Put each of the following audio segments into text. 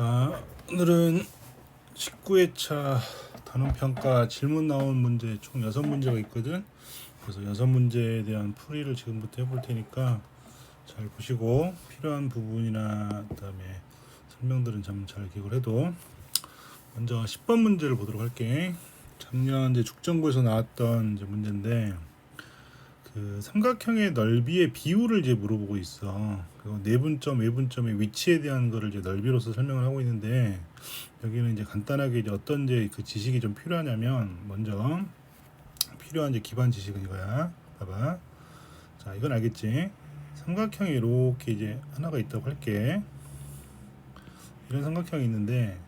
자, 오늘은 19회차 단원평가 질문 나온 문제 총 6문제가 있거든. 그래서 6문제에 대한 풀이를 지금부터 해볼 테니까 잘 보시고 필요한 부분이나 그다음에 설명들은 잘 기억을 해도. 먼저 10번 문제를 보도록 할게. 작년 이제 죽전구에서 나왔던 이제 문제인데, 그 삼각형의 넓이의 비율을 이제 물어보고 있어. 그리고 내분점, 외분점의 위치에 대한 거를 이제 넓이로서 설명을 하고 있는데, 여기는 이제 간단하게 이제 어떤 이제 그 지식이 좀 필요하냐면, 먼저 필요한 이제 기반 지식은 이거야. 봐봐. 자, 이건 알겠지? 삼각형이 이렇게 이제 하나가 있다고 할게. 이런 삼각형이 있는데,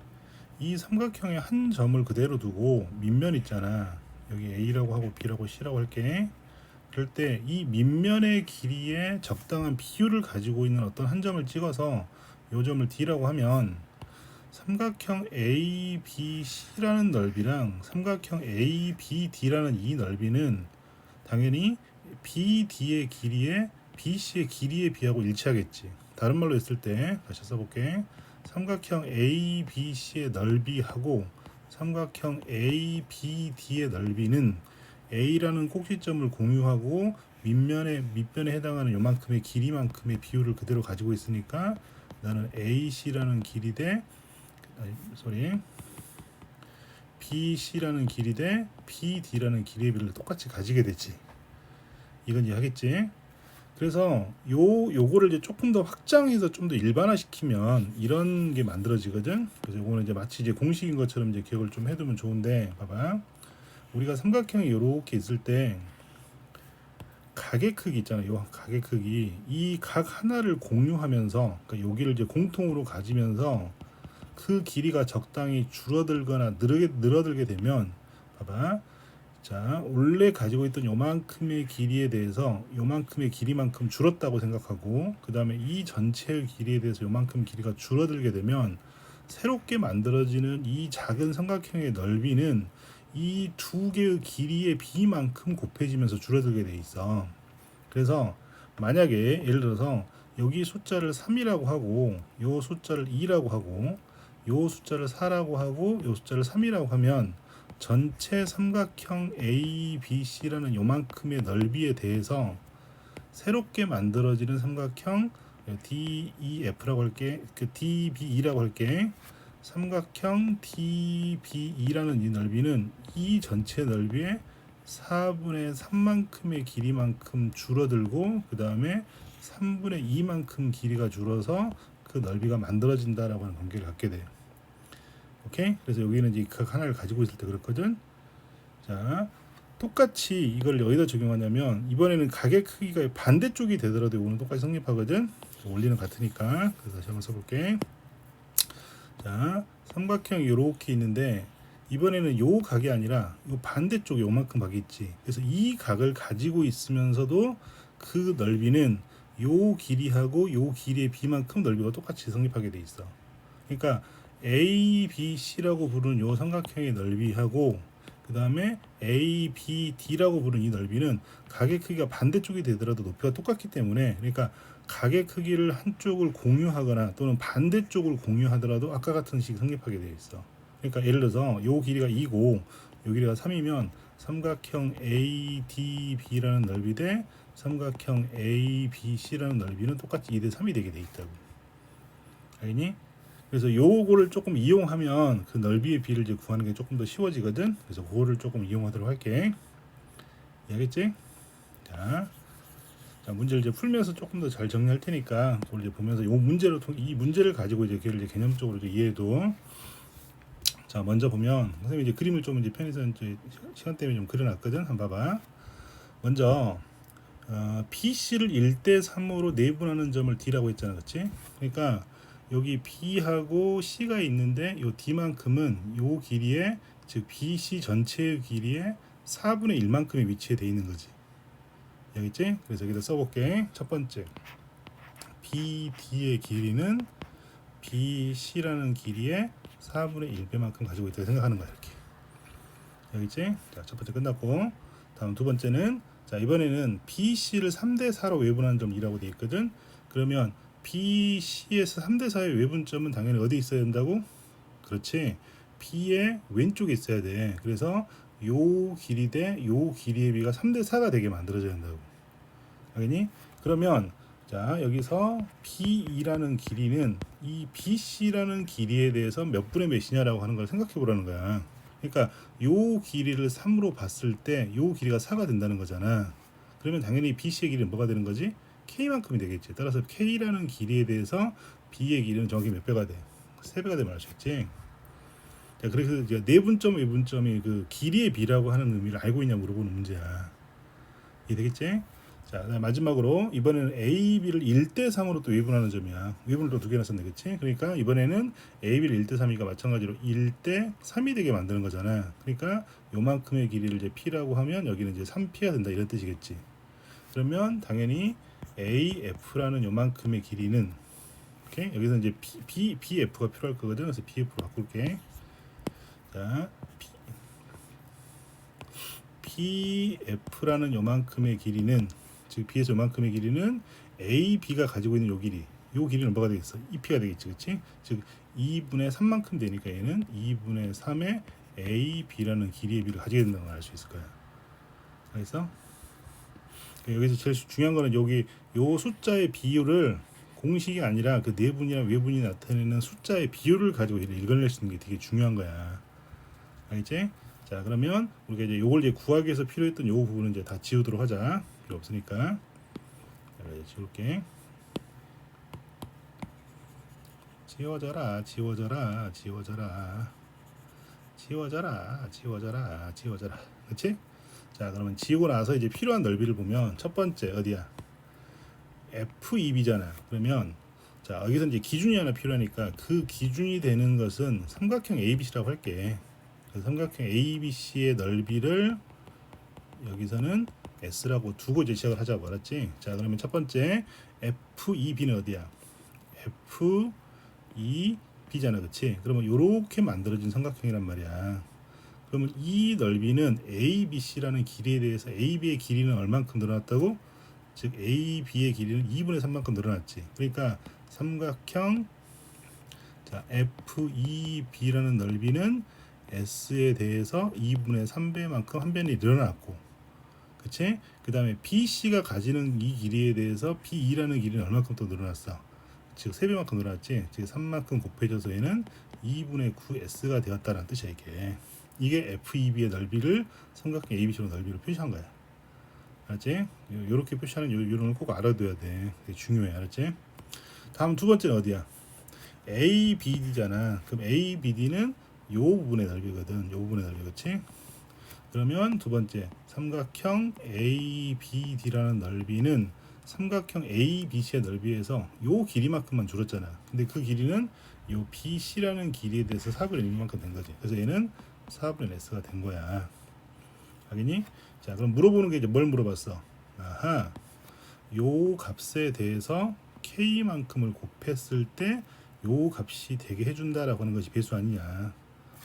이 삼각형의 한 점을 그대로 두고 밑면 있잖아. 여기 A라고 하고 B라고 C라고 할게. 그럴 때 이 밑면의 길이에 적당한 비율을 가지고 있는 어떤 한 점을 찍어서 이 점을 D라고 하면, 삼각형 ABC라는 넓이랑 삼각형 ABD라는 이 넓이는 당연히 BD의 길이에 BC의 길이에 비하고 일치하겠지. 다른 말로 했을 때 다시 써볼게. 삼각형 ABC의 넓이하고 삼각형 ABD의 넓이는 A라는 꼭지점을 공유하고 밑면에 해당하는 요만큼의 길이만큼의 비율을 그대로 가지고 있으니까, 나는 AC라는 길이 대 BC라는 길이 대 BD라는 길이의 비율을 똑같이 가지게 되지. 이건 이해하겠지? 그래서 요거를 이제 조금 더 확장해서 좀 더 일반화시키면 이런 게 만들어지거든. 그래서 요거는 이제 마치 이제 공식인 것처럼 이제 기억을 좀 해두면 좋은데, 봐봐. 우리가 삼각형이 이렇게 있을 때 각의 크기 있잖아요. 요 각의 크기, 이 각 하나를 공유하면서, 그러니까 여기를 이제 공통으로 가지면서 그 길이가 적당히 줄어들거나 늘어들게 되면, 봐봐. 자, 원래 가지고 있던 요만큼의 길이에 대해서 요만큼의 길이만큼 줄었다고 생각하고, 그 다음에 이 전체의 길이에 대해서 요만큼 길이가 줄어들게 되면, 새롭게 만들어지는 이 작은 삼각형의 넓이는 이 두 개의 길이의 비만큼 곱해지면서 줄어들게 돼 있어. 그래서 만약에 예를 들어서 여기 숫자를 3이라고 하고 요 숫자를 2라고 하고 요 숫자를 4라고 하고 요 숫자를 3이라고 하면, 전체 삼각형 ABC라는 요만큼의 넓이에 대해서 새롭게 만들어지는 삼각형 DEF라고 할게. 그 DBE라고 할게. 삼각형 DBE라는 이 넓이는 이 전체 넓이의 4분의 3만큼의 길이만큼 줄어들고, 그 다음에 3분의 2만큼 길이가 줄어서 그 넓이가 만들어진다라고 하는 관계를 갖게 돼요. 오케이? 그래서 여기는 이제 각 하나를 가지고 있을 때 그렇거든. 자, 똑같이 이걸 어디다 적용하냐면, 이번에는 각의 크기가 반대쪽이 되더라도 이거는 똑같이 성립하거든. 원리는 같으니까. 그래서 다시 한번 써볼게. 자, 삼각형이 이렇게 있는데, 이번에는 요 각이 아니라 요 반대쪽에 요만큼 각이 있지. 그래서 이 각을 가지고 있으면서도 그 넓이는 요 길이하고 요 길이의 비만큼 넓이가 똑같이 성립하게 돼 있어. 그러니까 ABC라고 부르는 요 삼각형의 넓이하고 그 다음에 ABD라고 부르는 이 넓이는 각의 크기가 반대쪽이 되더라도 높이가 똑같기 때문에, 그러니까 각의 크기를 한쪽을 공유하거나 또는 반대쪽을 공유하더라도 아까 같은 식이 성립하게 되어 있어. 그러니까 예를 들어서 요 길이가 2고 요 길이가 3이면 삼각형 ADB라는 넓이 대 삼각형 ABC라는 넓이는 똑같이 2대 3이 되게 돼 있다고. 알겠니? 그래서 요거를 조금 이용하면 그 넓이의 비를 이제 구하는 게 조금 더 쉬워지거든. 그래서 그거를 조금 이용하도록 할게. 알겠지? 자, 문제를 이제 풀면서 조금 더 잘 정리할 테니까 그걸 이제 보면서 이 문제를 가지고 이제 걔를 이제 개념적으로 이제 이해해도. 자, 먼저 보면 선생님이 이제 그림을 좀 이제 편해서 이제 시간 때문에 좀 그려놨거든. 한번 봐봐. 먼저 BC를 1대 3으로 내분하는 점을 D라고 했잖아, 그렇지? 그러니까 여기 B하고 C가 있는데 요 D만큼은 요 길이에, 즉 BC 전체의 길이의 4분의 1만큼의 위치에 돼 있는 거지. 알겠지? 그래서 여기다 써볼게. 첫 번째, BD의 길이는 BC라는 길이의 4분의 1배만큼 가지고 있다고 생각하는 거야, 이렇게. 알겠지? 자, 첫 번째 끝났고, 다음 두 번째는, 자, 이번에는 BC를 3대 4로 외분하는 점 2라고 돼 있거든. 그러면 BC에서 3대 4의 외분점은 당연히 어디 있어야 된다고? 그렇지. B의 왼쪽에 있어야 돼. 그래서 요 길이 대 요 길이의 비가 3대 4가 되게 만들어져야 된다고. 알겠니? 그러면 자 여기서 BE라는 길이는 이 BC라는 길이에 대해서 몇 분의 몇이냐라고 하는 걸 생각해 보라는 거야. 그러니까 요 길이를 3으로 봤을 때 요 길이가 4가 된다는 거잖아. 그러면 당연히 BC의 길이는 뭐가 되는 거지? K만큼이 되겠지. 따라서 K라는 길이에 대해서 B의 길이는 정확히 몇 배가 돼? 3배가 되면 알 수 있지. 자, 그래서 이제 내분점, 외분점이 그 길이의 비라고 하는 의미를 알고 있냐 물어보는 문제야. 이해되겠지? 자, 마지막으로 이번에는 A, B를 1대 3으로 또 외분하는 점이야. 외분을 또 두 개나 썼네, 그치? 그러니까 이번에는 A, B를 1대 3이니까 마찬가지로 1대 3이 되게 만드는 거잖아. 그러니까 요만큼의 길이를 이제 P라고 하면 여기는 이제 3P가 된다 이런 뜻이겠지. 그러면 당연히 AF라는 요만큼의 길이는 오케이? 여기서 이제 BF가 필요할 거거든. 그래서 BF로 바꿀게. 자, BF라는 요만큼의 길이는 즉 B에서 요만큼의 길이는 AB가 가지고 있는 요 길이 요 길이는 뭐가 되겠어? 2P가 되겠지, 그렇지? 즉 2분의 3만큼 되니까 얘는 2분의 3의 AB라는 길이의 비를 가지게 된다는 걸 알 수 있을 거야. 알겠어? 여기서 제일 중요한 거는 여기 요 숫자의 비율을 공식이 아니라 그 내분이나 외분이 나타내는 숫자의 비율을 가지고 읽어낼 수 있는 게 되게 중요한 거야. 알겠지? 자, 그러면 우리가 이제 요걸 이제 구하기 위해서 필요했던 요 부분은 이제 다 지우도록 하자. 필요 없으니까. 자, 이제 지울게. 지워져라, 지워져라, 지워져라, 지워져라, 지워져라, 지워져라. 그렇지? 자, 그러면 지우고 나서 이제 필요한 넓이를 보면 첫 번째 어디야? F2B잖아. 그러면 자, 여기서 이제 기준이 하나 필요하니까 그 기준이 되는 것은 삼각형 ABC라고 할게. 삼각형 ABC의 넓이를 여기서는 S라고 두고 이제 시작을 하자고 알았지? 자, 그러면 첫 번째 F2B는 어디야? F2B잖아, 그치? 그러면 요렇게 만들어진 삼각형이란 말이야. 그러면 이 넓이는 ABC라는 길이에 대해서 AB의 길이는 얼만큼 늘어났다고? 즉 AB의 길이는 2분의 3만큼 늘어났지. 그러니까 삼각형 자 F2B라는 넓이는 S에 대해서 2분의 3배만큼 한 변이 늘어났고, 그치? 그 다음에 BC가 가지는 이 길이에 대해서 BE라는 길이는 얼마큼 또 늘어났어? 즉 3배만큼 늘어났지. 즉 3만큼 곱해져서 얘는 2분의 9S가 되었다는 뜻이야. 이게 F2B의 넓이를 삼각형 ABC로 넓이로 표시한 거야. 알았지? 이렇게 표시하는 요령을 꼭 알아둬야 돼. 되게 중요해. 알았지? 다음 두 번째는 어디야? ABD잖아. 그럼 ABD는 요 부분의 넓이거든. 요 부분의 넓이, 그렇지? 그러면 두 번째 삼각형 ABD라는 넓이는 삼각형 ABC의 넓이에서 요 길이만큼만 줄었잖아. 근데 그 길이는 요 BC라는 길이에 대해서 4분의 1만큼 된 거지. 그래서 얘는 4분의 S가 된 거야. 알겠니? 자, 그럼 물어보는 게 이제 뭘 물어봤어? 아하, 요 값에 대해서 K만큼을 곱했을 때 요 값이 되게 해준다라고 하는 것이 배수 아니냐.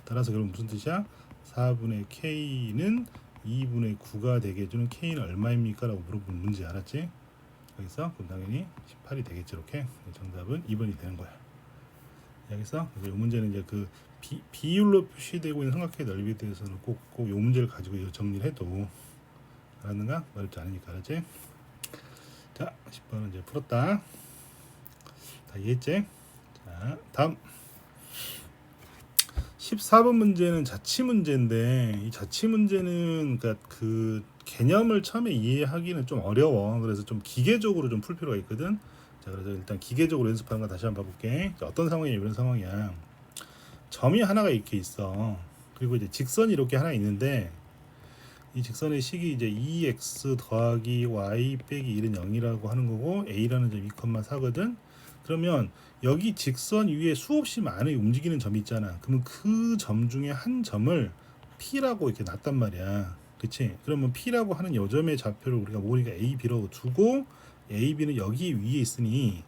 따라서 그럼 무슨 뜻이야? 4분의 K는 2분의 9가 되게 해주는 K는 얼마입니까? 라고 물어보는 문제. 알았지? 여기서 그럼 당연히 18이 되겠지. 이렇게 정답은 2번이 되는 거야. 여기서 이 문제는 이제 그 비율로 표시되고 있는 삼각형의 넓이에 대해서는 꼭 이 문제를 가지고 정리를 해도 알았는가? 어렵지 않으니까. 알았지? 자, 10번은 이제 풀었다. 다 이해했지? 자, 다음 14번 문제는 자치 문제인데, 이 자치 문제는 그러니까 그 개념을 처음에 이해하기는 좀 어려워. 그래서 좀 기계적으로 좀 풀 필요가 있거든. 자, 그래서 일단 기계적으로 연습하는 거 다시 한번 봐볼게. 자, 어떤 상황이냐, 이런 상황이야. 점이 하나가 이렇게 있어. 그리고 이제 직선이 이렇게 하나 있는데, 이 직선의 식이 이제 2x 더하기 y 빼기 1은 0이라고 하는 거고, a라는 점 2,4거든. 그러면 여기 직선 위에 수없이 많이 움직이는 점이 있잖아. 그러면 그 점 중에 한 점을 P라고 이렇게 놨단 말이야. 그치? 그러면 P라고 하는 요 점의 좌표를 우리가 모으니까 A, B로 두고, A, B는 여기 위에 있으니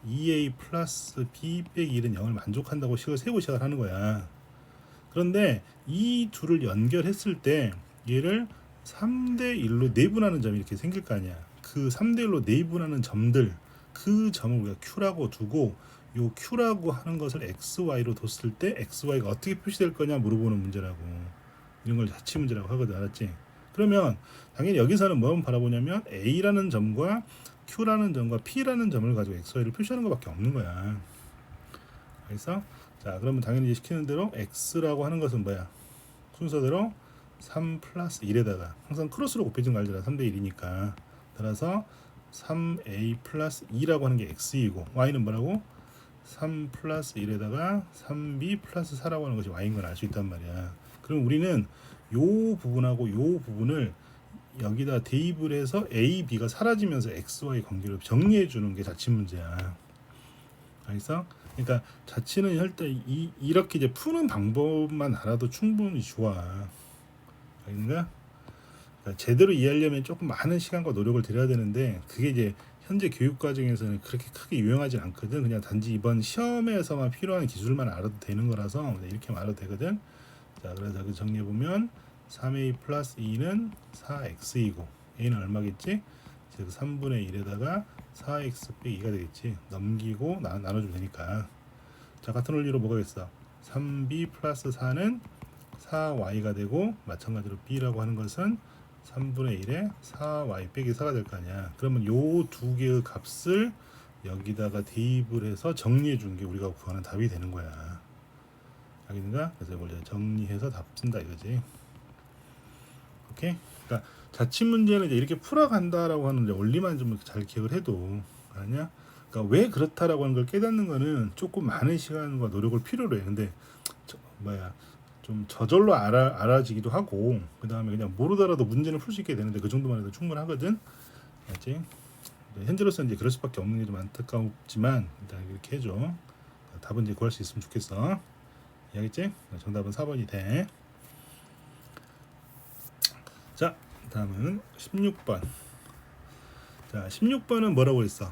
2A 플러스 B 빼기 1은 0을 만족한다고 식을 세우고 시작을 하는 거야. 그런데 이 둘을 연결했을 때 얘를 3대 1로 내분하는 점이 이렇게 생길 거 아니야. 그 3대 1로 내분하는 점들, 그 점을 우리가 Q라고 두고 요 Q라고 하는 것을 XY로 뒀을 때 XY가 어떻게 표시될 거냐 물어보는 문제라고. 이런 걸 자치 문제라고 하거든. 알았지? 그러면 당연히 여기서는 뭐 바라보냐면 A라는 점과 Q라는 점과 P라는 점을 가지고 XY를 표시하는 것밖에 없는 거야. 알겠어? 자, 그러면 당연히 시키는 대로 X라고 하는 것은 뭐야? 순서대로 3 플러스 1에다가 항상 크로스로 곱해진 거 알잖아. 3대 1이니까. 따라서 3A 플러스 2라고 하는 게 X이고 Y는 뭐라고? 3 플러스 1에다가 3B 플러스 4라고 하는 것이 Y인 걸 알 수 있단 말이야. 그럼 우리는 요 부분하고 요 부분을 여기다 대입을 해서 A, B가 사라지면서 X, Y 관계를 정리해 주는 게 자취 문제야. 알겠어? 그러니까 자취는 일단 이렇게 이제 푸는 방법만 알아도 충분히 좋아. 알겠는가? 그러니까 제대로 이해하려면 조금 많은 시간과 노력을 들여야 되는데 그게 이제 현재 교육 과정에서는 그렇게 크게 유용하지 않거든. 그냥 단지 이번 시험에서만 필요한 기술만 알아도 되는 거라서 이렇게 말해도 되거든. 자, 그래서 여기 정리해 보면 3A 플러스 2는 4X이고 A는 얼마겠지? 즉 3분의 1에다가 4X 빼기 2가 되겠지. 넘기고 나눠주면 되니까. 자, 같은 원리로 뭐가 있어? 3B 플러스 4는 4Y가 되고 마찬가지로 B라고 하는 것은 3분의 1에 4Y 빼기 4가 될 거 아니야. 그러면 요 두 개의 값을 여기다가 대입을 해서 정리해 준 게 우리가 구하는 답이 되는 거야. 알겠는가? 그래서 이걸 정리해서 답 쓴다 이거지. 오케이? 그러니까 자취 문제는 이제 이렇게 풀어간다라고 하는 원리만 좀 잘 기억을 해도 아니야? 그러니까 왜 그렇다라고 하는 걸 깨닫는 거는 조금 많은 시간과 노력을 필요로 해. 근데 좀 저절로 알아지기도 하고 그 다음에 그냥 모르더라도 문제는 풀 수 있게 되는데 그 정도만 해도 충분하거든. 알지? 현재로서는 이제 그럴 수밖에 없는 게 좀 안타깝지만 일단 이렇게 해줘. 답은 이제 구할 수 있으면 좋겠어. 알겠지? 정답은 4번이 돼. 자, 다음은 16번. 자, 16번은 뭐라고 했어?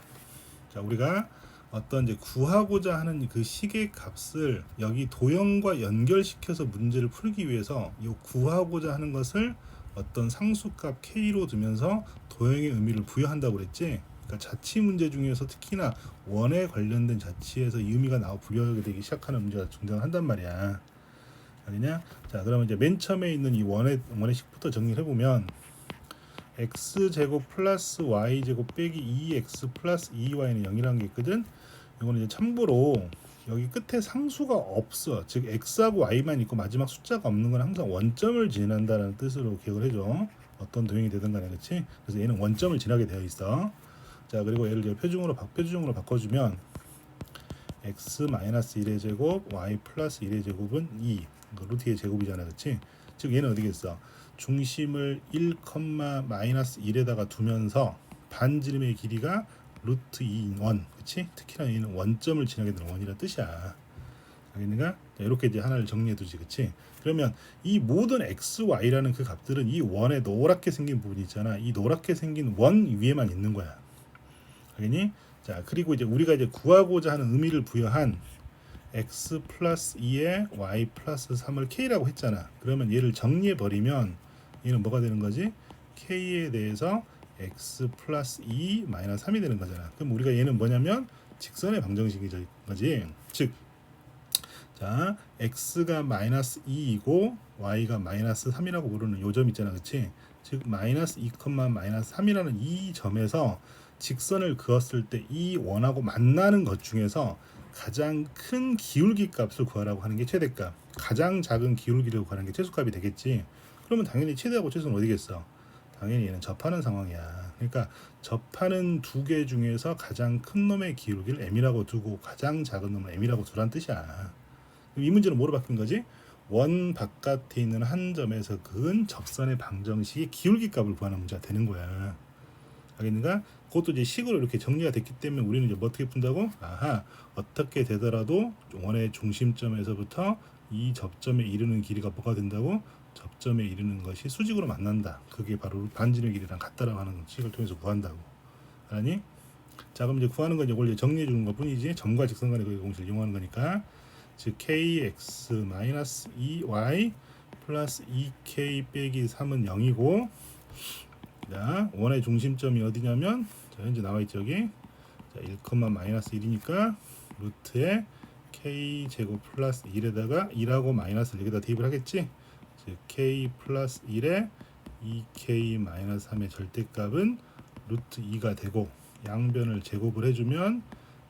자, 우리가 어떤 이제 구하고자 하는 그 식의 값을 여기 도형과 연결시켜서 문제를 풀기 위해서 이 구하고자 하는 것을 어떤 상수값 k로 두면서 도형의 의미를 부여한다고 그랬지. 그러니까 자치 문제 중에서 특히나 원에 관련된 자치에서 이 의미가 부여되기 시작하는 문제가 등장한단 말이야. 알겠냐? 자, 그러면 이제 맨 처음에 있는 이 원의 식부터 정리를 해보면 x제곱 플러스 y제곱 빼기 2x 플러스 2y는 0이라는 게 있거든. 이거는 이제 참고로 여기 끝에 상수가 없어. 즉 x하고 y만 있고 마지막 숫자가 없는 건 항상 원점을 지난다는 뜻으로 기억을 해줘. 어떤 도형이 되든 간에. 그렇지? 그래서 얘는 원점을 지나게 되어 있어. 자, 그리고 얘를 이제 표준으로 바꿔주면 x-1의 제곱 y 플러스 1의 제곱은 2. 루트 2의 제곱이잖아. 그렇지? 즉 얘는 어디겠어? 중심을 1,-1에다가 두면서 반지름의 길이가 루트 2인 원. 그치? 특히나 얘는 원점을 지나게 되는 원이라는 뜻이야. 알겠는가? 이렇게 이제 하나를 정리해 두지. 그치? 그러면 이 모든 x, y라는 그 값들은 이 원에 노랗게 생긴 부분이 있잖아. 이 노랗게 생긴 원 위에만 있는 거야. 알겠니? 자, 그리고 이제 우리가 이제 구하고자 하는 의미를 부여한 x 플러스 2에 y 플러스 3을 k라고 했잖아. 그러면 얘를 정리해 버리면 얘는 뭐가 되는 거지? k에 대해서 x 플러스 2 마이너스 3이 되는 거잖아. 그럼 우리가 얘는 뭐냐면 직선의 방정식인 거지. 즉, 자, x가 마이너스 2이고 y가 마이너스 3이라고 부르는 요 점 있잖아. 그치? 즉 마이너스 2, 마이너스 3이라는 이 점에서 직선을 그었을 때 이 원하고 만나는 것 중에서 가장 큰 기울기 값을 구하라고 하는 게 최대값, 가장 작은 기울기를 구하는 게 최소값이 되겠지. 그러면 당연히 최대하고 최소는 어디겠어? 당연히 얘는 접하는 상황이야. 그러니까 접하는 두 개 중에서 가장 큰 놈의 기울기를 m이라고 두고 가장 작은 놈을 m이라고 두란 뜻이야. 이 문제는 뭐로 바뀐 거지? 원 바깥에 있는 한 점에서 그은 접선의 방정식의 기울기 값을 구하는 문제가 되는 거야. 알겠는가? 그것도 이제 식으로 이렇게 정리가 됐기 때문에 우리는 이제 뭐 어떻게 푼다고? 아하, 어떻게 되더라도 원의 중심점에서부터 이 접점에 이르는 길이가 뭐가 된다고? 접점에 이르는 것이 수직으로 만난다. 그게 바로 반지름 길이랑 같다라고 하는 식을 통해서 구한다고. 알았니? 자, 그럼 이제 구하는 건 이걸 정리해 주는 것 뿐이지 점과 직선 간의 그 공식을 이용하는 거니까, 즉 kx-2y 플러스 2k 빼기 3은 0이고, 자, 원의 중심점이 어디냐면 자, 현재 나와 있죠. 여기. 자, 1, 마이너스 1이니까 루트에 k 제곱 플러스 1에다가 2하고 마이너스를 여기다 대입을 하겠지. 즉 k 플러스 1에 2k 마이너스 3의 절대값은 루트 2가 되고 양변을 제곱을 해주면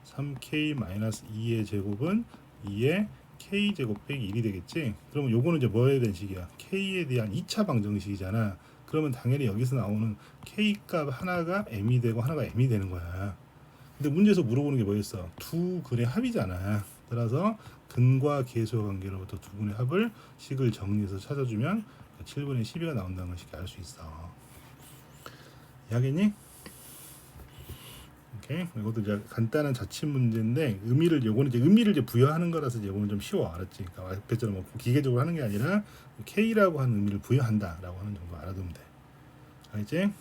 3k 마이너스 2의 제곱은 2의 k 제곱 빼기 1이 되겠지. 그러면 요거는 이제 뭐 해야 되는 식이야? k에 대한 2차 방정식이잖아. 그러면 당연히 여기서 나오는 k 값 하나가 m이 되고 하나가 m이 되는 거야. 근데 문제에서 물어보는 게 뭐였어? 두 근의 합이잖아. 따라서 근과 계수의 관계로부터 두 근의 합을 식을 정리해서 찾아주면 7분의 12가 나온다는 걸 쉽게 알 수 있어. 이해하겠니? 오케이. 이것도 이제 간단한 자취 문제인데 요거는 이제 의미를 이제 부여하는 거라서 이제 요거는 좀 쉬워. 알았지? 그러니까 앞에처럼 뭐 기계적으로 하는 게 아니라 K라고 하는 의미를 부여한다라고 하는 정도 알아두면 돼. 알겠지?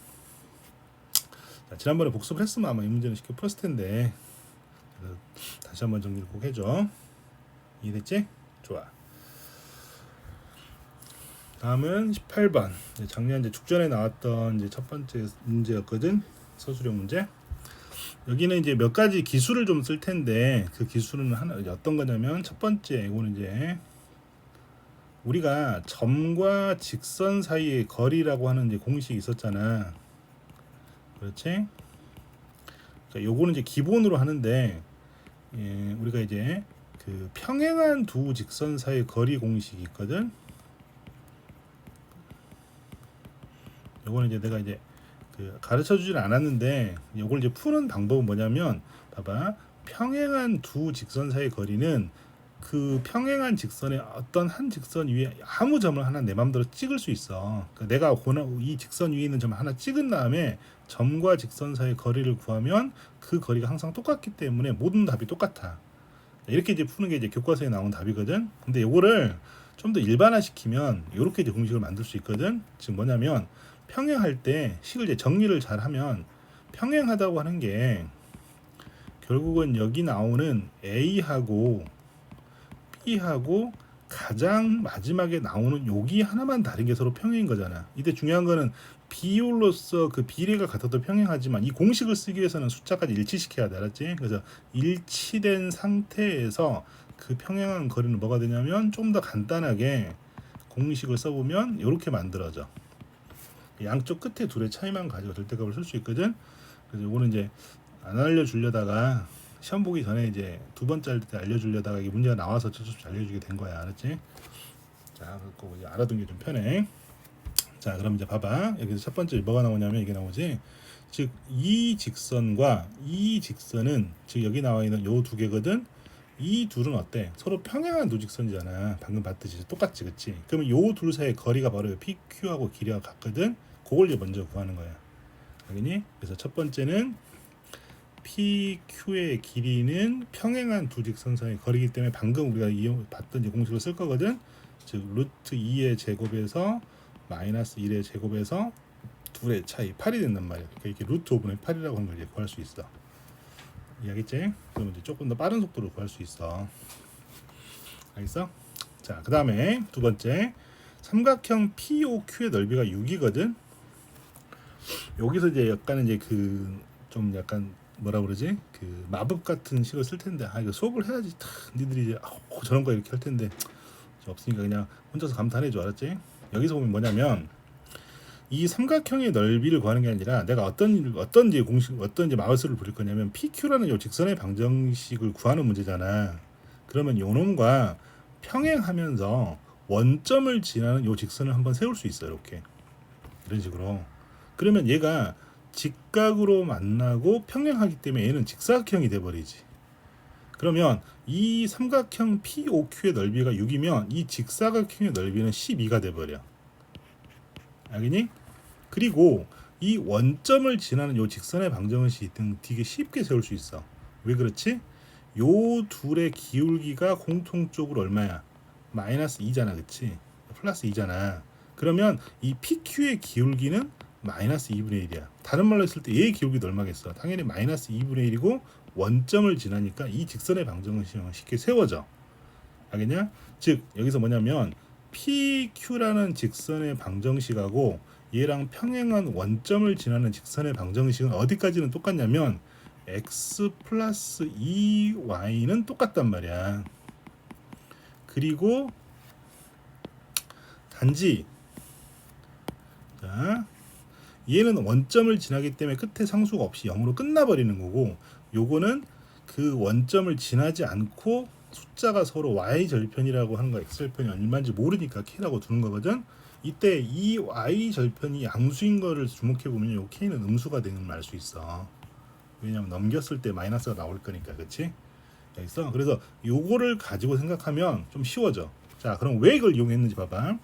자, 지난번에 복습을 했으면 아마 이 문제는 쉽게 풀었을 텐데 다시 한번 정리를 꼭 해줘. 이해됐지? 좋아. 다음은 18번. 작년 이제 죽전에 나왔던 이제 첫 번째 문제였거든. 서술형 문제. 여기는 이제 몇 가지 기술을 좀 쓸 텐데 그 기술은 하나 어떤 거냐면 첫 번째 이거는 이제 우리가 점과 직선 사이의 거리라고 하는 이제 공식이 있었잖아. 그렇지? 그러니까 요거는 이제 기본으로 하는데 우리가 이제 그 평행한 두 직선 사이의 거리 공식이 있거든. 요거는 이제 내가 이제 그 가르쳐 주지는 않았는데 요걸 이제 푸는 방법은 뭐냐면 봐봐. 평행한 두 직선 사이의 거리는 그 평행한 직선의 어떤 한 직선 위에 아무 점을 하나 내 맘대로 찍을 수 있어. 그러니까 내가 이 직선 위에 있는 점을 하나 찍은 다음에 점과 직선 사이의 거리를 구하면 그 거리가 항상 똑같기 때문에 모든 답이 똑같아. 이렇게 이제 푸는 게 이제 교과서에 나온 답이거든. 근데 요거를 좀 더 일반화시키면 이렇게 이제 공식을 만들 수 있거든. 지금 뭐냐면 평행할 때 식을 이제 정리를 잘 하면 평행하다고 하는 게 결국은 여기 나오는 A하고 B하고 가장 마지막에 나오는 여기 하나만 다른 게 서로 평행인 거잖아. 이때 중요한 거는 비율로서 그 비례가 같아도 평행하지만 이 공식을 쓰기 위해서는 숫자까지 일치시켜야 돼. 알았지? 그래서 일치된 상태에서 그 평행한 거리는 뭐가 되냐면 좀 더 간단하게 공식을 써보면 이렇게 만들어져. 양쪽 끝에 둘의 차이만 가지고 절대값을 쓸 수 있거든. 그래서 이거는 이제 안 알려주려다가 시험 보기 전에 이제 두 번째 할 때 알려주려다가 이 문제가 나와서 어쩔 수 없이 알려주게 된 거야. 알았지? 자, 그거 이제 알아둔 게 좀 편해. 자, 그럼 이제 봐봐. 여기서 첫 번째 뭐가 나오냐면 이게 나오지. 즉, 이 직선과 이 직선은 즉 여기 나와 있는 요 두 개거든. 이 둘은 어때? 서로 평행한 두 직선이잖아. 방금 봤듯이 똑같지, 그치? 그러면 요 둘 사이의 거리가 바로 PQ하고 길이가 같거든. 그걸 이제 먼저 구하는 거야. 알겠니? 그래서 첫 번째는 PQ의 길이는 평행한 두 직선 사이의 거리이기 때문에 방금 우리가 봤던 이 공식을 쓸 거거든. 즉 루트 2의 제곱에서 마이너스 1의 제곱에서 둘의 차이 8이 된단 말이야. 그러니까 이렇게 루트 5분의 8이라고 하는 걸 이제 구할 수 있어. 이해하겠지? 그러면 이제 조금 더 빠른 속도로 구할 수 있어. 알겠어? 자, 그 다음에 두 번째 삼각형 POQ의 넓이가 6이거든. 여기서 이제 약간 이제 그 좀 약간 뭐라 그러지? 그 마법 같은 식을 쓸 텐데 이거 수업을 해야지. 니들이 이제 저런 거 이렇게 할 텐데 없으니까 그냥 혼자서 감탄해 줘. 알았지? 여기서 보면 뭐냐면 이 삼각형의 넓이를 구하는 게 아니라 내가 어떤 이제 공식 어떤 이제 마우스를 부릴 거냐면 PQ라는 요 직선의 방정식을 구하는 문제잖아. 그러면 요 놈과 평행하면서 원점을 지나는 요 직선을 한번 세울 수 있어. 이렇게 이런 식으로. 그러면 얘가 직각으로 만나고 평행하기 때문에 얘는 직사각형이 돼버리지. 그러면 이 삼각형 POQ의 넓이가 6이면 이 직사각형의 넓이는 12가 돼버려. 알겠니? 그리고 이 원점을 지나는 요 직선의 방정식 등 되게 쉽게 세울 수 있어. 왜 그렇지? 요 둘의 기울기가 공통적으로 얼마야? 마이너스 2잖아, 그치? 플러스 2잖아. 그러면 이 PQ의 기울기는 마이너스 2분의 1이야. 다른 말로 했을 때 얘의 기울기도 얼마겠어? 당연히 마이너스 2분의 1이고 원점을 지나니까 이 직선의 방정식은 쉽게 세워져. 알겠냐? 즉 여기서 뭐냐면 PQ라는 직선의 방정식하고 얘랑 평행한 원점을 지나는 직선의 방정식은 어디까지는 똑같냐면 x 플러스 2y는 똑같단 말이야. 그리고 단지 자, 얘는 원점을 지나기 때문에 끝에 상수가 없이 0으로 끝나버리는 거고, 요거는 그 원점을 지나지 않고 숫자가 서로 y절편이라고 하는 거, x절편이 얼마인지 모르니까 k라고 두는 거거든. 이때 이 y절편이 양수인 거를 주목해 보면 요 k는 음수가 되는 걸 알 수 있어. 왜냐면 넘겼을 때 마이너스가 나올 거니까. 그치? 여기서 그래서 요거를 가지고 생각하면 좀 쉬워져. 자, 그럼 왜 이걸 이용했는지 봐봐.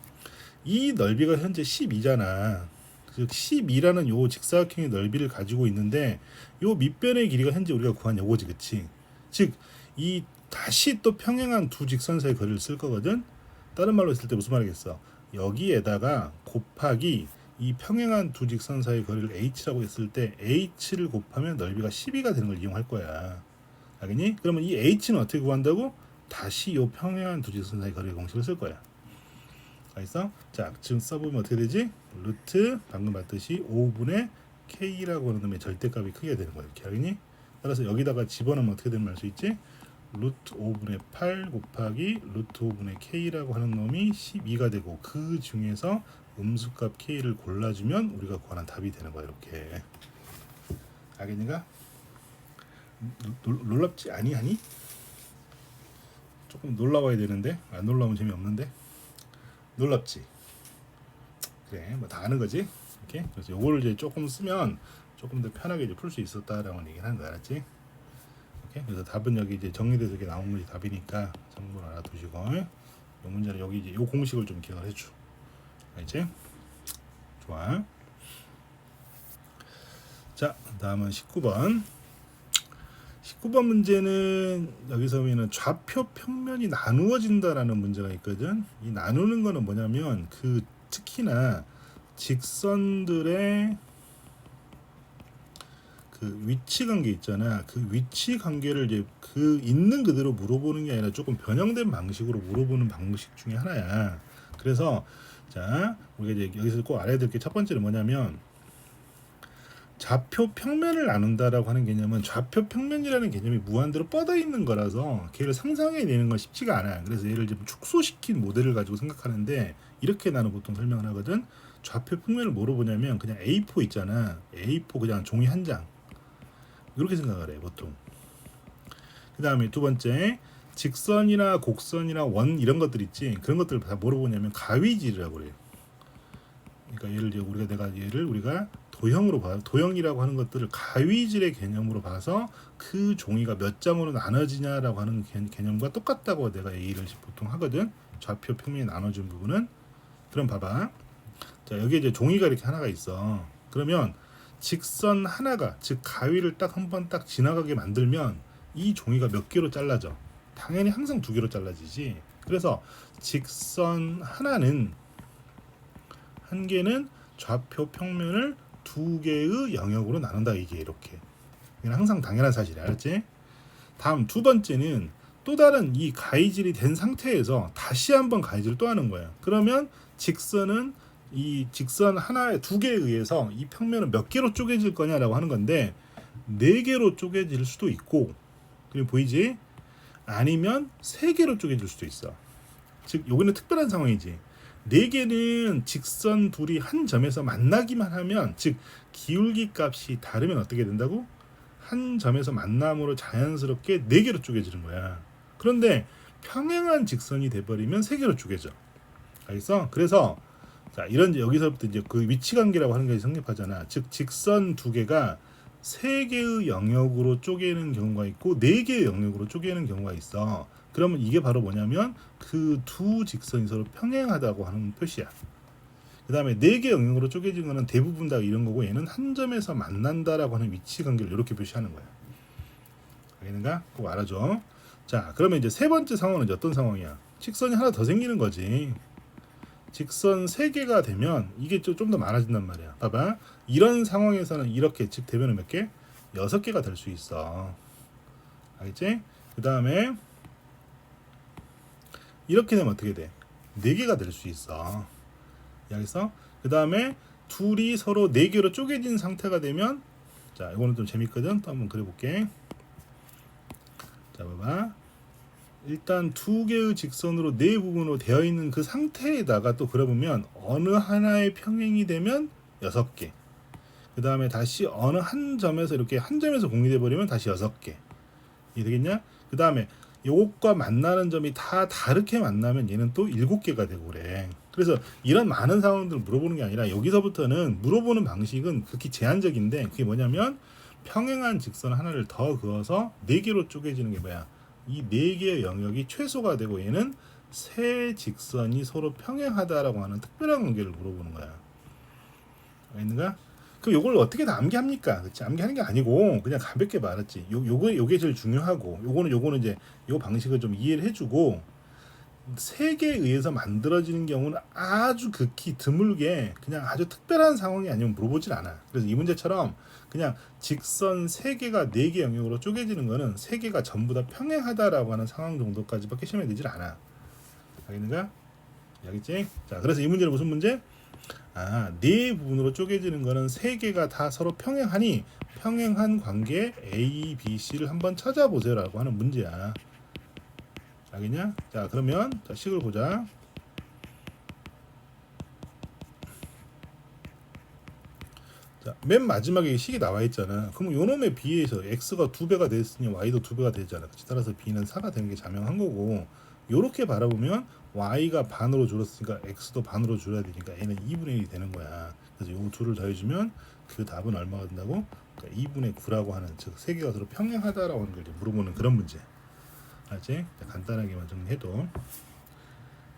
이 넓이가 현재 12잖아. 즉 12라는 요 직사각형의 넓이를 가지고 있는데, 요 밑변의 길이가 현재 우리가 구한 요거지. 그치? 즉 이 다시 또 평행한 두 직선 사이 거리를 쓸 거거든. 다른 말로 했을 때 무슨 말이겠어? 여기에다가 곱하기 이 평행한 두 직선 사이 거리를 h라고 했을 때 h를 곱하면 넓이가 12가 되는 걸 이용할 거야. 알겠니? 그러면 이 h는 어떻게 구한다고? 다시 요 평행한 두 직선 사이 거리 공식을 쓸 거야. 알겠어? 자, 지금 써보면 어떻게 되지? 루트 방금 봤듯이 5분의 k라고 하는 놈의 절대값이 크게 되는 거야. 이렇게. 알겠니? 따라서 여기다가 집어넣으면 어떻게 되는 말 수 있지? 루트 5분의 8 곱하기 루트 5분의 k라고 하는 놈이 12가 되고, 그 중에서 음수값 k를 골라주면 우리가 구하는 답이 되는 거야. 이렇게. 알겠니가? 놀랍지 아니하니? 조금 놀라워야 되는데 안 놀라우면 재미없는데. 놀랍지? 그래, 뭐 다 아는 거지. 이렇게. 그래서 요거를 이제 조금 쓰면 조금 더 편하게 이제 풀 수 있었다라고 얘기를 하는 거 알았지? 오케이. 그래서 답은 여기 이제 정리돼서 이렇게 나온 것이 답이니까 참고로 알아두시고, 요 문제는 여기 이제 요 공식을 좀 기억을 해줘. 알지? 좋아. 자, 다음은 19번. 19번 문제는 여기서 보면은 좌표 평면이 나누어진다라는 문제가 있거든. 이 나누는 거는 뭐냐면 그 특히나 직선들의 그 위치 관계 있잖아. 그 위치 관계를 이제 그 있는 그대로 물어보는 게 아니라 조금 변형된 방식으로 물어보는 방식 중에 하나야. 그래서 자, 우리가 이제 여기서 꼭 알아야 될 게 첫 번째는 뭐냐면, 좌표 평면을 나눈다라고 하는 개념은 좌표 평면이라는 개념이 무한대로 뻗어 있는 거라서 걔를 상상해내는 건 쉽지가 않아. 그래서 얘를 좀 축소시킨 모델을 가지고 생각하는데, 이렇게 나는 보통 설명을 하거든. 좌표 평면을 뭐로 보냐면 그냥 A4 있잖아. A4 그냥 종이 한 장, 이렇게 생각을 해 보통. 그 다음에 두 번째, 직선이나 곡선이나 원 이런 것들 있지. 그런 것들을 다 뭐로 보냐면 가위질이라고 그래요. 그러니까 예를 들어 우리가 도형으로 봐. 도형이라고 하는 것들을 가위질의 개념으로 봐서 그 종이가 몇 장으로 나눠지냐라고 하는 개념과 똑같다고 내가 얘기를 보통 하거든. 좌표 평면이 나눠진 부분은. 그럼 봐봐. 자, 여기 이제 종이가 이렇게 하나가 있어. 그러면 직선 하나가, 즉 가위를 딱 한 번 딱 지나가게 만들면 이 종이가 몇 개로 잘라져? 당연히 항상 두 개로 잘라지지. 그래서 직선 하나는, 한 개는 좌표 평면을 두 개의 영역으로 나눈다. 이게 이렇게. 이건 항상 당연한 사실이야. 알았지? 다음 두 번째는 또 다른 이 가위질이 된 상태에서 다시 한번 가위질을 또 하는 거야. 그러면 직선은 이 직선 하나에 두 개에 의해서 이 평면은 몇 개로 쪼개질 거냐라고 하는 건데, 네 개로 쪼개질 수도 있고, 그리고 보이지? 아니면 세 개로 쪼개질 수도 있어. 즉 여기는 특별한 상황이지. 네 개는 직선 둘이 한 점에서 만나기만 하면, 즉 기울기 값이 다르면 어떻게 된다고? 한 점에서 만남으로 자연스럽게 네 개로 쪼개지는 거야. 그런데 평행한 직선이 돼버리면 세 개로 쪼개져. 알겠어? 그래서 자, 이런 여기서부터 이제 그 위치 관계라고 하는 게 성립하잖아. 즉 직선 두 개가 세 개의 영역으로 쪼개는 경우가 있고 네 개의 영역으로 쪼개는 경우가 있어. 그러면 이게 바로 뭐냐면 그 두 직선이 서로 평행하다고 하는 표시야. 그 다음에 네 개 영역으로 쪼개진 거는 대부분 다 이런 거고, 얘는 한 점에서 만난다라고 하는 위치 관계를 이렇게 표시하는 거야. 알겠는가? 꼭 알아줘. 자, 그러면 이제 세 번째 상황은 이제 어떤 상황이야? 직선이 하나 더 생기는 거지. 직선 3개가 되면 이게 좀 더 많아진단 말이야. 봐봐. 이런 상황에서는 이렇게, 즉 대변은 몇 개? 6개가 될 수 있어. 알겠지? 그 다음에 이렇게 되면 어떻게 돼? 4개가 될 수 있어. 알겠어? 그 다음에 둘이 서로 4개로 쪼개진 상태가 되면 자, 이거는 좀 재밌거든. 또 한번 그려볼게. 자, 봐봐. 일단 두 개의 직선으로 네 부분으로 되어 있는 그 상태에다가 또 그려보면 어느 하나의 평행이 되면 6개. 그 다음에 다시 어느 한 점에서 이렇게 한 점에서 공유돼 버리면 다시 6개. 이게 되겠냐? 그 다음에 요것과 만나는 점이 다 다르게 만나면 얘는 또 7개가 되고 그래. 그래서 이런 많은 상황들을 물어보는 게 아니라 여기서부터는 물어보는 방식은 극히 제한적인데, 그게 뭐냐면 평행한 직선 하나를 더 그어서 4개로 쪼개지는 게 뭐야? 이 4개의 영역이 최소가 되고 얘는 세 직선이 서로 평행하다라고 하는 특별한 관계를 물어보는 거야. 알겠는가? 그 요걸 어떻게 다 암기합니까? 그치? 암기하는 게 아니고 그냥 가볍게 말했지. 요게 제일 중요하고, 요거는 이제 요 방식을 좀 이해를 해주고, 색에 의해서 만들어지는 경우는 아주 극히 드물게 그냥 아주 특별한 상황이 아니면 물어보질 않아. 그래서 이 문제처럼 그냥 직선 3개가 4개 영역으로 쪼개지는 거는 3개가 전부 다 평행하다라고 하는 상황 정도까지밖에 시험에 되질 않아. 알겠는가? 알겠지? 자, 그래서 이 문제는 무슨 문제? 네 부분으로 쪼개지는 거는 3개가 다 서로 평행하니 평행한 관계 A, B, C를 한번 찾아보세요라고 하는 문제야. 알겠냐? 자, 그러면 자, 식을 보자. 자, 맨 마지막에 식이 나와 있잖아. 그럼 요놈에 비해서 x가 2배가 됐으니 y도 2배가 되잖아. 따라서 b는 4가 되는 게 자명한 거고, 요렇게 바라보면 y가 반으로 줄었으니까 x도 반으로 줄여야 되니까 얘는 2분의 1이 되는 거야. 그래서 요 둘을 더해주면 그 답은 얼마가 된다고? 그러니까 2분의 9라고 하는, 즉 3개가 서로 평행하다라고 하는 걸 물어보는 그런 문제. 알지? 간단하게만 정리해도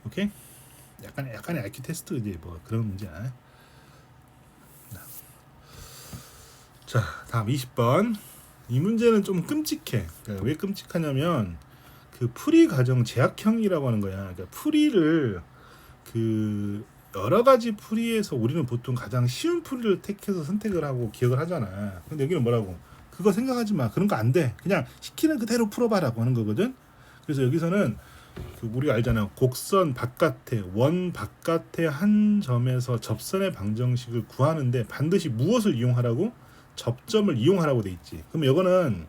오케이? 약간의 IQ 테스트 이제 뭐 그런 문제야. 자, 다음 20번. 이 문제는 좀 끔찍해. 그러니까 왜 끔찍하냐면 그 풀이 과정 제약형이라고 하는 거야. 그러니까 풀이를 그 여러 가지 풀이에서 우리는 보통 가장 쉬운 풀이를 택해서 선택을 하고 기억을 하잖아. 근데 여기는 뭐라고? 그거 생각하지 마. 그런 거 안 돼. 그냥 시키는 그대로 풀어봐라고 하는 거거든. 그래서 여기서는 그 우리가 알잖아. 곡선 바깥에 원 바깥에 한 점에서 접선의 방정식을 구하는데 반드시 무엇을 이용하라고? 접점을 이용하라고 돼 있지. 그럼 이거는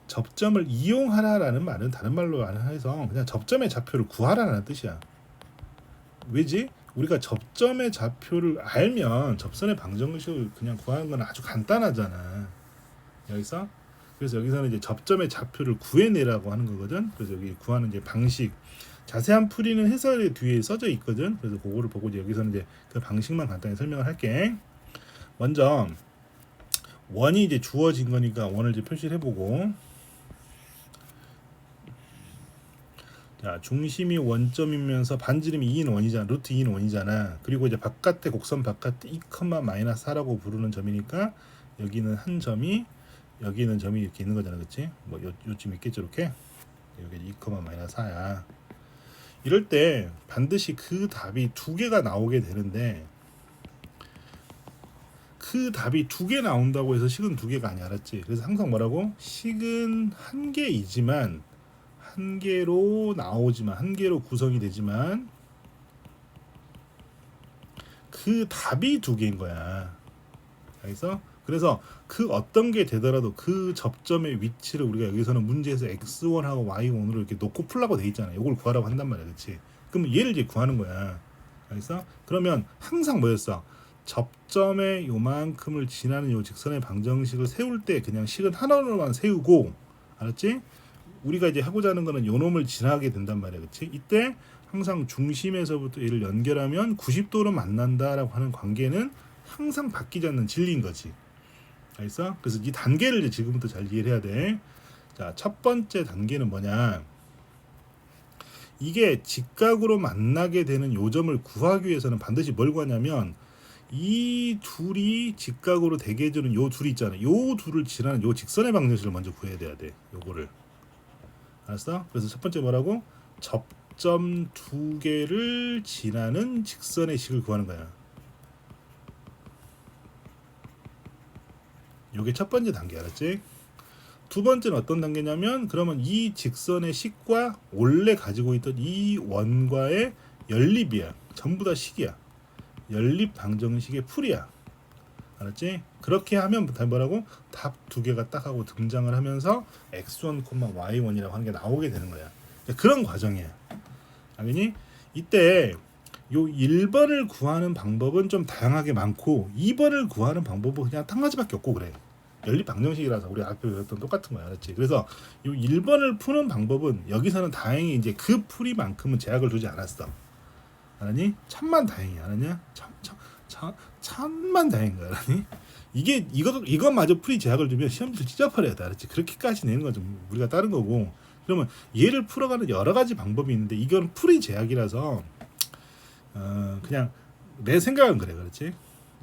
접점을 이용하라라는 말은 다른 말로 해서 그냥 접점의 좌표를 구하라는 뜻이야. 왜지? 우리가 접점의 좌표를 알면 접선의 방정식을 그냥 구하는 건 아주 간단하잖아. 여기서 그래서 여기서는 이제 접점의 좌표를 구해내라고 하는 거거든. 그래서 여기 구하는 이제 방식, 자세한 풀이는 해설의 뒤에 써져 있거든. 그래서 그거를 보고 이제 여기서는 이제 그 방식만 간단히 설명을 할게. 먼저 원이 이제 주어진 거니까 원을 이제 표시를 해보고, 자, 중심이 원점이면서 반지름이 2인 원이잖아. 루트 2인 원이잖아. 그리고 이제 바깥에 곡선 바깥에 2,-4라고 부르는 점이니까 여기는 한 점이, 여기는 점이 이렇게 있는 거잖아. 그치? 뭐 요쯤 있겠죠. 이렇게 여기 2,-4야. 이럴 때 반드시 그 답이 2개가 나오게 되는데, 그 답이 2개 나온다고 해서 식은 2개가 아니야. 알았지? 그래서 항상 뭐라고? 식은 1개이지만 1개로 나오지만 1개로 구성이 되지만 그 답이 2개인 거야. 그래서 그 어떤 게 되더라도 그 접점의 위치를 우리가 여기서는 문제에서 x1하고 y1으로 이렇게 놓고 풀라고 돼 있잖아. 이걸 구하라고 한단 말이야. 그렇지? 그럼 얘를 이제 구하는 거야. 그러면 항상 뭐였어? 접점의 요만큼을 지나는 요 직선의 방정식을 세울 때 그냥 식은 하나로만 세우고, 알았지? 우리가 이제 하고자 하는 거는 요 놈을 지나게 된단 말이야. 그치? 이때 항상 중심에서부터 얘를 연결하면 90도로 만난다라고 하는 관계는 항상 바뀌지 않는 진리인 거지. 알겠어? 그래서 이 단계를 이제 지금부터 잘 이해를 해야 돼. 자, 첫 번째 단계는 뭐냐? 이게 직각으로 만나게 되는 요점을 구하기 위해서는 반드시 뭘 구하냐면 이 둘이 직각으로 되게 해주는 요 둘이 있잖아. 요 둘을 지나는 요 직선의 방정식을 먼저 구해야 돼. 요거를. 알았어? 그래서 첫 번째 뭐라고? 접점 2개를 지나는 직선의 식을 구하는 거야. 요게 첫 번째 단계. 알았지? 두 번째는 어떤 단계냐면, 그러면 이 직선의 식과 원래 가지고 있던 이 원과의 연립이야. 전부 다 식이야. 연립 방정식의 풀이야. 알았지? 그렇게 하면 뭐라고? 답 두 개가 딱 하고 등장을 하면서 x1, y1이라고 하는 게 나오게 되는 거야. 그런 과정이야. 알겠니? 이때 요 1번을 구하는 방법은 좀 다양하게 많고 2번을 구하는 방법은 그냥 한 가지밖에 없고 그래. 연립 방정식이라서 우리 앞에 배웠던 똑같은 거야. 알았지? 그래서 요 1번을 푸는 방법은 여기서는 다행히 이제 그 풀이만큼은 제약을 두지 않았어. 알았니? 천만 다행이야. 알았냐? 천만 다행인 거야. 알았니? 이것마저 풀이 제약을 두면 시험지를 찢어버려야 돼. 알았지? 그렇게까지 내는 건 좀 우리가 다른 거고. 그러면 얘를 풀어가는 여러 가지 방법이 있는데 이건 풀이 제약이라서 그냥 내 생각은 그래. 그렇지?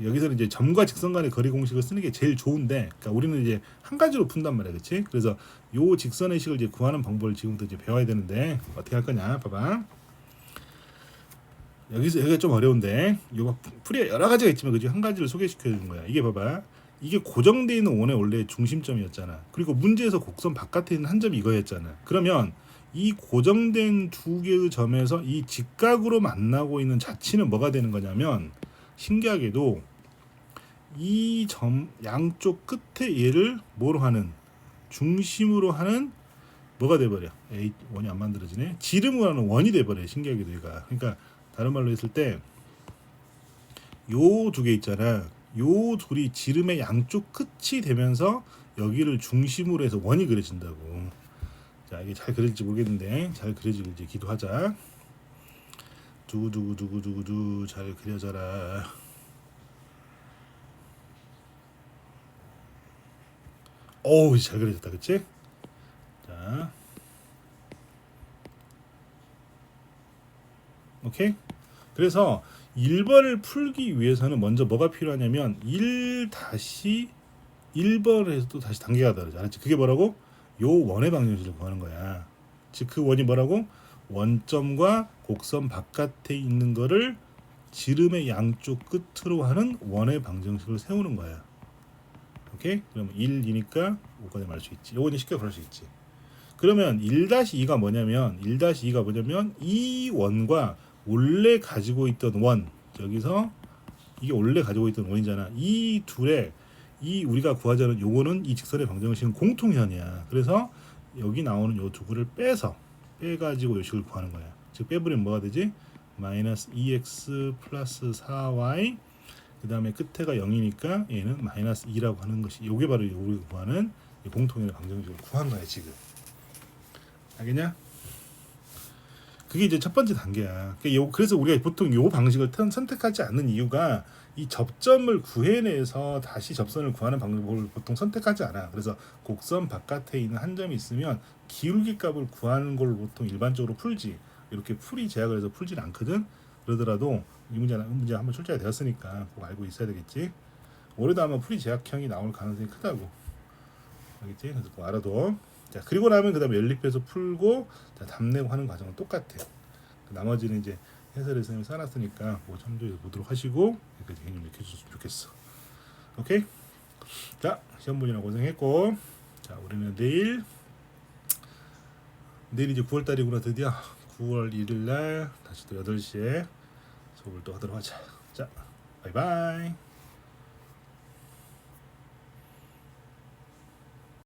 여기서는 이제 점과 직선 간의 거리 공식을 쓰는 게 제일 좋은데, 그러니까 우리는 이제 한 가지로 푼단 말이야, 그렇지? 그래서 요 직선의 식을 이제 구하는 방법을 지금부터 이제 배워야 되는데 어떻게 할 거냐, 봐봐. 여기가 좀 어려운데, 요 풀이 여러 가지가 있지만 그중 한 가지를 소개시켜 주는 거야. 이게 봐봐, 이게 고정되어 있는 원의 원래 중심점이었잖아. 그리고 문제에서 곡선 바깥에 있는 한 점이 이거였잖아. 그러면 이 고정된 두 개의 점에서 이 직각으로 만나고 있는 자치는 뭐가 되는 거냐면, 신기하게도 이 점 양쪽 끝에 얘를 뭐로 하는, 중심으로 하는 뭐가 돼버려. 원이 안 만들어지네. 지름으로 하는 원이 돼버려. 신기하게도 얘가. 그러니까 다른 말로 했을 때 요 두 개 있잖아. 요 둘이 지름의 양쪽 끝이 되면서 여기를 중심으로 해서 원이 그려진다고. 자, 이게 잘 그려질지 모르겠는데 잘 그려지길 기도하자. 두구두구두구두구두 잘 그려져라. 어우, 잘 그려졌다. 그치? 자, 오케이? 그래서 1번을 풀기 위해서는 먼저 뭐가 필요하냐면 1-1번에서 또 다시 단계가 다르지. 알았지? 그게 뭐라고? 요 원의 방정식을 구하는 거야. 즉 그 원이 뭐라고? 원점과 곡선 바깥에 있는 거를 지름의 양쪽 끝으로 하는 원의 방정식을 세우는 거야. 오케이? 그러면 1이니까 5까지 말할 수 있지. 요거는 쉽게 구할 수 있지. 그러면 1-2가 뭐냐면 이 원과 원래 가지고 있던 원, 여기서 이게 원래 가지고 있던 원이잖아. 이 둘의 이 우리가 구하자는 요거는 이 직선의 방정식은 공통현이야. 그래서 여기 나오는 요 두 개를 빼가지고 요 식을 구하는 거야. 즉 빼버리면 뭐가 되지? 마이너스 2x 플러스 4y, 그 다음에 끝에가 0이니까 얘는 마이너스 2라고 하는 것이, 요게 바로 우리가 구하는 공통현의 방정식을 구한 거야 지금. 알겠냐? 그게 이제 첫 번째 단계야. 그래서 우리가 보통 요 방식을 선택하지 않는 이유가 이 접점을 구해내서 다시 접선을 구하는 방법을 보통 선택하지 않아. 그래서 곡선 바깥에 있는 한 점이 있으면 기울기 값을 구하는 걸 보통 일반적으로 풀지. 이렇게 풀이 제약을 해서 풀지는 않거든. 그러더라도 이 문제 한번 출제가 되었으니까 꼭 알고 있어야 되겠지. 올해도 아마 풀이 제약형이 나올 가능성이 크다고. 알겠지? 그래서 꼭 알아둬. 자, 그리고 나면 그다음에 연립해서 풀고 자, 답 내고 하는 과정은 똑같아. 나머지는 이제 해설을 선생님이 써놨으니까 뭐 참조해서 보도록 하시고 여기까지 개념 익혀줬으면 좋겠어. 오케이? 자, 시험 보느라 고생했고, 자, 우리는 내일 이제 9월달이구나. 드디어 9월 1일날 다시 또 8시에 수업을 또 하도록 하자. 자, 바이바이.